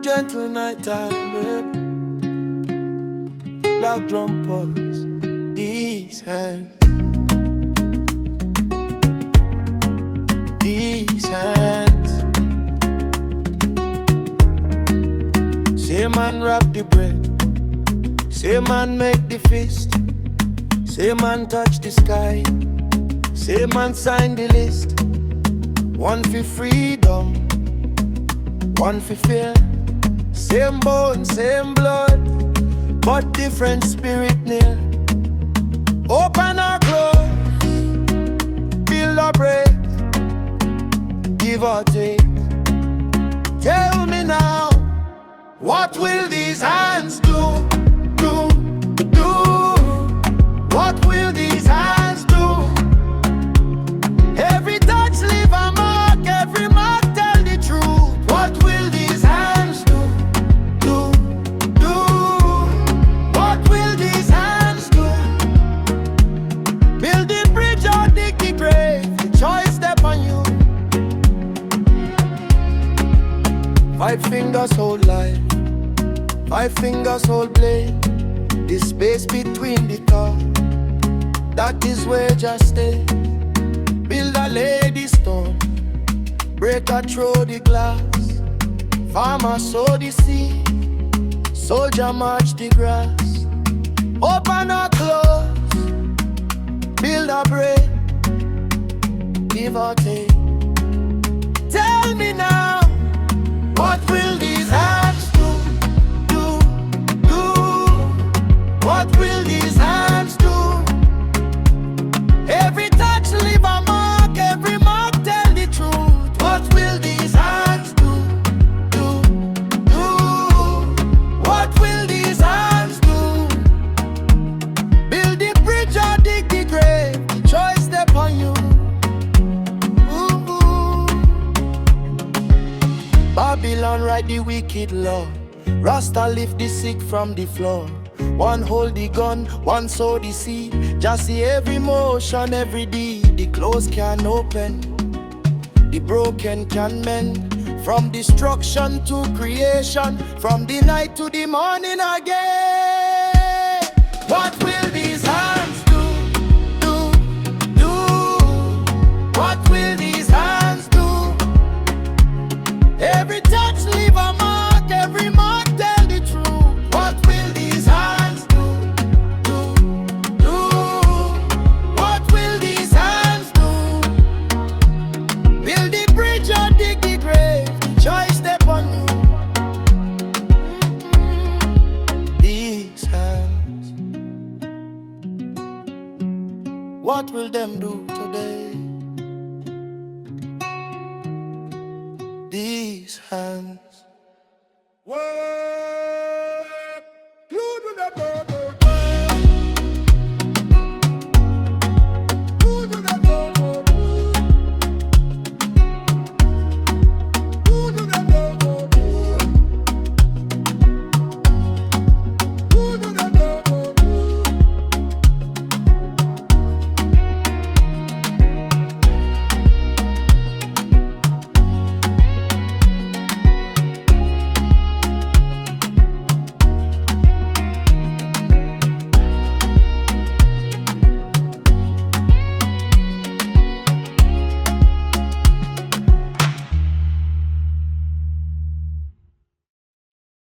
gentle nighttime, babe. Black drum pulse, these hands. These hands. Say man wrap the bread. Say man make the fist. Say man touch the sky. Say man sign the list. One for freedom, one for fear. Same bone, same blood, but different spirit near. Open or close, build or break, give or take. Tell me now, what will these hands do? What will these hands do? Every touch leave a mark, every mark tell the truth. What will these hands do? What will these hands do? Build the bridge or dig the grave, the choice step on you. 5 fingers hold life, 5 fingers hold blade. The space between the top, that is where just stay. Build a lady stone, break her through the glass. Farmer sow the seed, soldier march the grass. Open or close, build or break, give or take. Tell me now, what will these hands do? What will these hands do? Every touch leave a mark, every mark tell the truth. What will these hands do? What will these hands do? Build the bridge or dig the grave, the choice step on you. Babylon write the wicked law, Rasta lift the sick from the floor. One hold the gun, one sow the seed. Just see every motion, every deed. The closed can open, the broken can mend. From destruction to creation, from the night to the morning again. What will these hands do? What will these hands do? Every touch leave a mark, every mark tell the truth. What will these hands do? What will these hands do? Build the bridge or dig the grave, choice step on you. These hands, what will them do today? These hands.